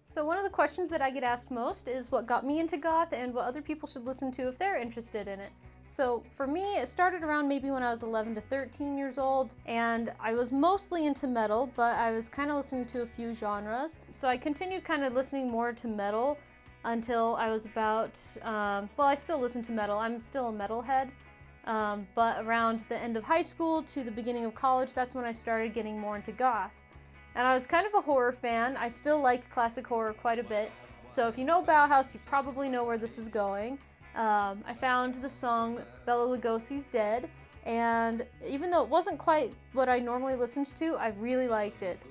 So one of the questions that I get asked most is what got me into goth and what other people should listen to if they're interested in it. So for me, it started around maybe when I was 11 to 13 years old, and I was mostly into metal, but I was kind of listening to a few genres. So I continued kind of listening more to metal until I was about, well, I still listen to metal. I'm still a metalhead. But around the end of high school to the beginning of college, that's when I started getting more into goth. And I was kind of a horror fan. I still like classic horror quite a bit. So if you know Bauhaus, you probably know where this is going. I found the song Bela Lugosi's Dead, and even though it wasn't quite what I normally listened to, I really liked it.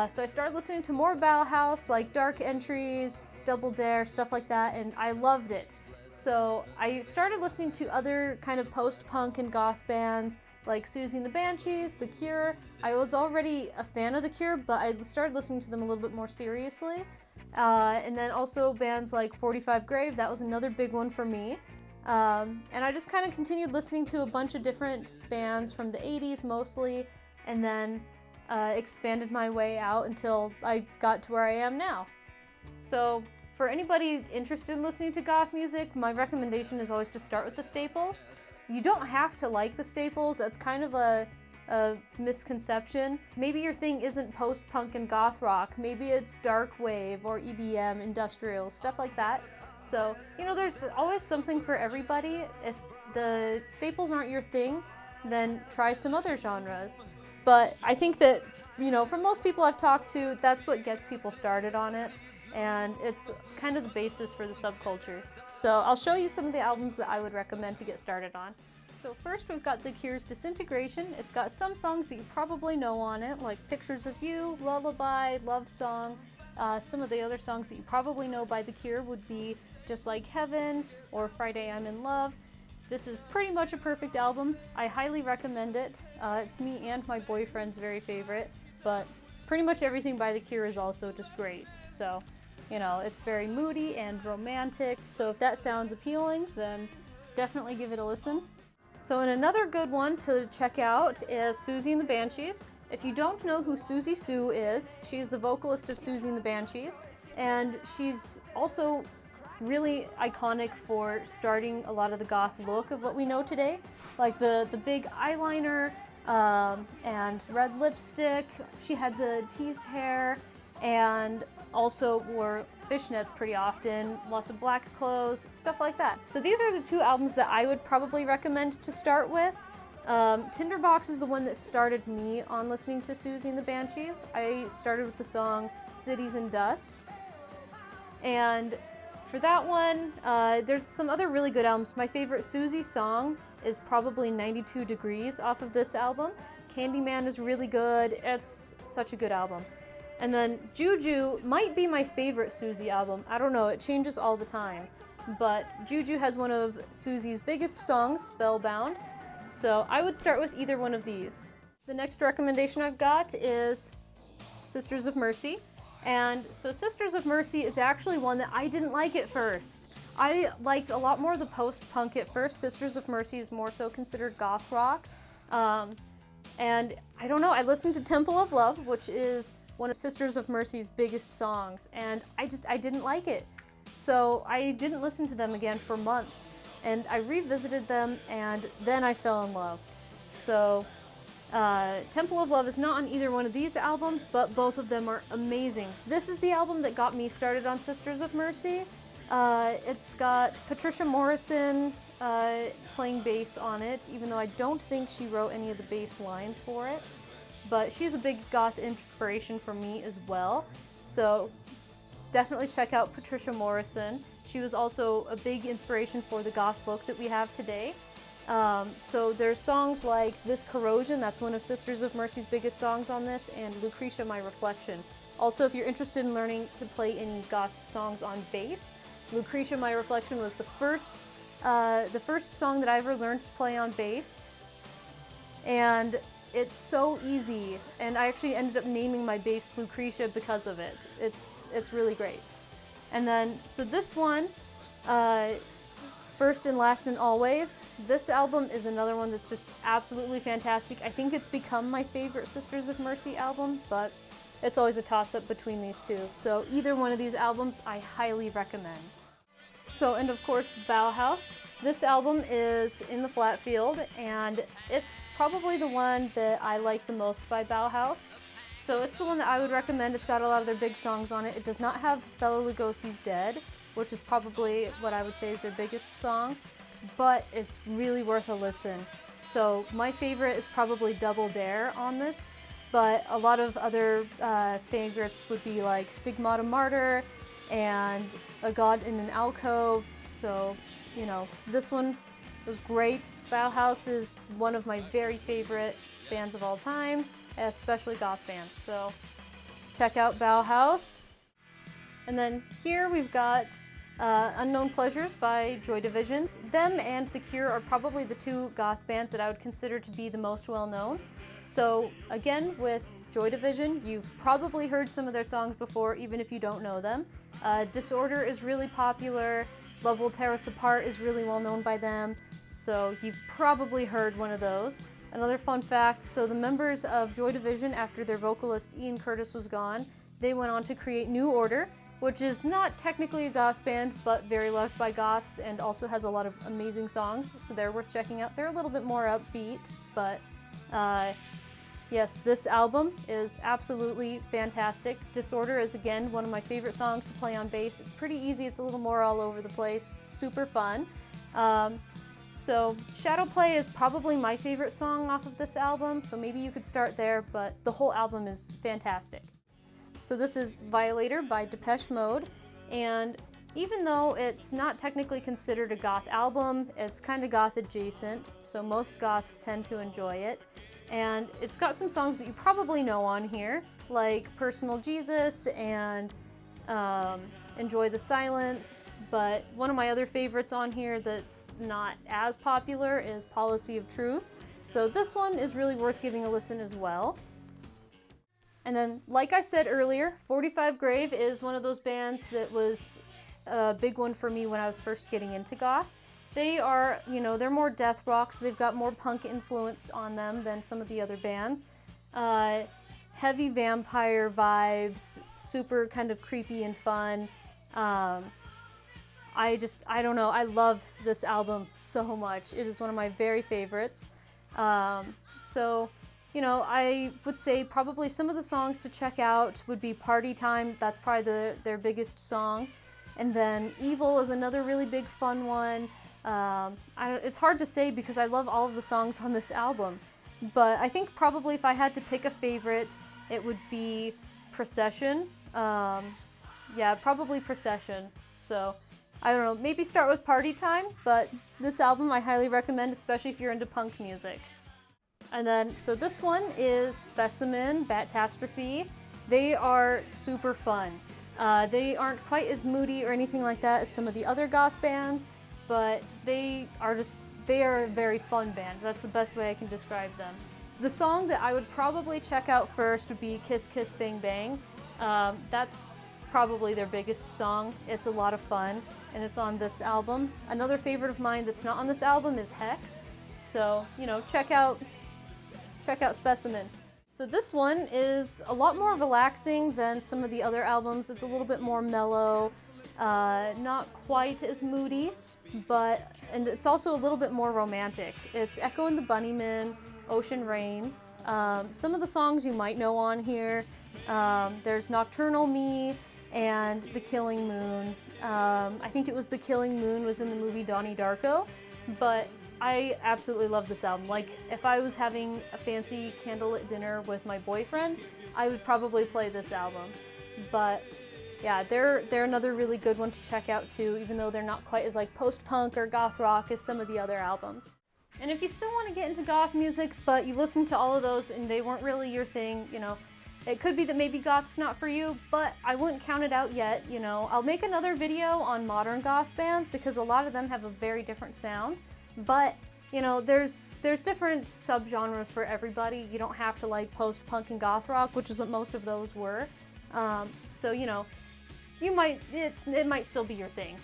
So I started listening to more Bauhaus, like Dark Entries, Double Dare, stuff like that, and I loved it. So I started listening to other kind of post-punk and goth bands, like Susie and the Banshees, The Cure. I was already a fan of The Cure, but I started listening to them a little bit more seriously. And then also bands like 45 Grave, that was another big one for me. And I just kind of continued listening to a bunch of different bands from the 80s mostly, and then expanded my way out until I got to where I am now. So for anybody interested in listening to goth music, my recommendation is always to start with the staples. You don't have to like the staples, that's kind of a misconception. Maybe your thing isn't post-punk and goth rock, maybe it's dark wave or EBM, industrial, stuff like that. So, you know, there's always something for everybody. If the staples aren't your thing, then try some other genres. But I think that, you know, for most people I've talked to, that's what gets people started on it, and it's kind of the basis for the subculture. So I'll show you some of the albums that I would recommend to get started on. So first we've got The Cure's Disintegration. It's got some songs that you probably know on it, like Pictures of You, Lullaby, Love Song. Some of the other songs that you probably know by The Cure would be Just Like Heaven or Friday I'm in Love. This is pretty much a perfect album. I highly recommend it. It's me and my boyfriend's very favorite, but pretty much everything by The Cure is also just great. So, you know, it's very moody and romantic, so if that sounds appealing, then definitely give it a listen. So another good one to check out is Susie and the Banshees. If you don't know who Susie Sue is, she's the vocalist of Susie and the Banshees, and she's also really iconic for starting a lot of the goth look of what we know today. Like the big eyeliner and red lipstick. She had the teased hair and also wore fishnets pretty often, lots of black clothes, stuff like that. So these are the two albums that I would probably recommend to start with. Tinderbox is the one that started me on listening to Susie and the Banshees. I started with the song Cities and Dust. And for that one, there's some other really good albums. My favorite Susie song is probably 92 Degrees off of this album. Candyman is really good. It's such a good album. And then Juju might be my favorite Susie album. I don't know, it changes all the time. But Juju has one of Susie's biggest songs, Spellbound. So I would start with either one of these. The next recommendation I've got is Sisters of Mercy. And so Sisters of Mercy is actually one that I didn't like at first. I liked a lot more the post-punk at first. Sisters of Mercy is more so considered goth rock. And I don't know, I listened to Temple of Love, which is one of Sisters of Mercy's biggest songs, and I didn't like it. So I didn't listen to them again for months, and I revisited them, and then I fell in love. So Temple of Love is not on either one of these albums, but both of them are amazing. This is the album that got me started on Sisters of Mercy. It's got Patricia Morrison playing bass on it, even though I don't think she wrote any of the bass lines for it. But she's a big goth inspiration for me as well. So definitely check out Patricia Morrison. She was also a big inspiration for the goth look that we have today. So there's songs like This Corrosion, that's one of Sisters of Mercy's biggest songs on this, and Lucretia My Reflection. Also, if you're interested in learning to play any goth songs on bass, Lucretia My Reflection was the first song that I ever learned to play on bass. And it's so easy, and I actually ended up naming my bass Lucretia because of it. It's really great. And then, so this one, First and Last and Always, this album is another one that's just absolutely fantastic. I think it's become my favorite Sisters of Mercy album, but it's always a toss-up between these two. So either one of these albums I highly recommend. So, and of course, Bauhaus. This album is In the Flat Field, and it's probably the one that I like the most by Bauhaus. So it's the one that I would recommend. It's got a lot of their big songs on it. It does not have Bela Lugosi's Dead, which is probably what I would say is their biggest song, but it's really worth a listen. So my favorite is probably Double Dare on this, but a lot of other favorites would be like Stigmata Martyr and A God in an Alcove. So, you know, this one was great. Bauhaus is one of my very favorite bands of all time, especially goth bands. So check out Bauhaus. And then here we've got Unknown Pleasures by Joy Division. Them and The Cure are probably the two goth bands that I would consider to be the most well-known. So again, with Joy Division, you've probably heard some of their songs before, even if you don't know them. Disorder is really popular. Love Will Tear Us Apart is really well known by them, so you've probably heard one of those. Another fun fact, so the members of Joy Division, after their vocalist Ian Curtis was gone, they went on to create New Order, which is not technically a goth band, but very loved by goths and also has a lot of amazing songs, so they're worth checking out. They're a little bit more upbeat, but yes, this album is absolutely fantastic. Disorder is, again, one of my favorite songs to play on bass. It's pretty easy, it's a little more all over the place, super fun. So Shadow Play is probably my favorite song off of this album, so maybe you could start there, but the whole album is fantastic. So this is Violator by Depeche Mode, and even though it's not technically considered a goth album, it's kind of goth adjacent, so most goths tend to enjoy it. And it's got some songs that you probably know on here, like Personal Jesus and Enjoy the Silence, but one of my other favorites on here that's not as popular is Policy of Truth. So this one is really worth giving a listen as well. And then, like I said earlier, 45 Grave is one of those bands that was a big one for me when I was first getting into goth. They are, you know, they're more death rock, so they've got more punk influence on them than some of the other bands. Heavy vampire vibes, super kind of creepy and fun. I don't know, I love this album so much. It is one of my very favorites. So, you know, I would say probably some of the songs to check out would be Party Time. That's probably their biggest song. And then Evil is another really big fun one. It's hard to say because I love all of the songs on this album, but I think probably if I had to pick a favorite, it would be Procession. Yeah, probably Procession. So, I don't know, maybe start with Party Time, but this album I highly recommend, especially if you're into punk music. And then, so this one is Specimen, Batastrophe. They are super fun. They aren't quite as moody or anything like that as some of the other goth bands, but they are a very fun band. That's the best way I can describe them. The song that I would probably check out first would be Kiss Kiss Bang Bang. That's probably their biggest song. It's a lot of fun, and it's on this album. Another favorite of mine that's not on this album is Hex. So, you know, check out Specimen. So this one is a lot more relaxing than some of the other albums. It's a little bit more mellow, not quite as moody, and it's also a little bit more romantic. It's Echo and the Bunnymen, Ocean Rain. Some of the songs you might know on here. There's Nocturnal Me and The Killing Moon. I think it was The Killing Moon was in the movie Donnie Darko, but I absolutely love this album. Like, if I was having a fancy candlelit dinner with my boyfriend, I would probably play this album. But yeah, they're another really good one to check out too, even though they're not quite as like post-punk or goth rock as some of the other albums. And if you still want to get into goth music, but you listen to all of those and they weren't really your thing, you know, it could be that maybe goth's not for you, but I wouldn't count it out yet, you know. I'll make another video on modern goth bands because a lot of them have a very different sound. But, you know, there's different subgenres for everybody. You don't have to like post-punk and goth rock, which is what most of those were. So, you know, it might still be your thing.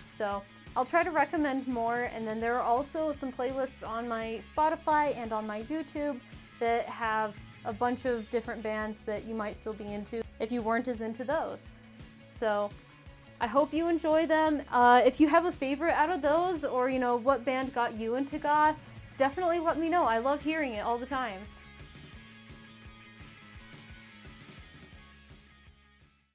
So I'll try to recommend more, and then there are also some playlists on my Spotify and on my YouTube that have a bunch of different bands that you might still be into if you weren't as into those. So I hope you enjoy them. If you have a favorite out of those, or what band got you into goth, definitely let me know. I love hearing it all the time.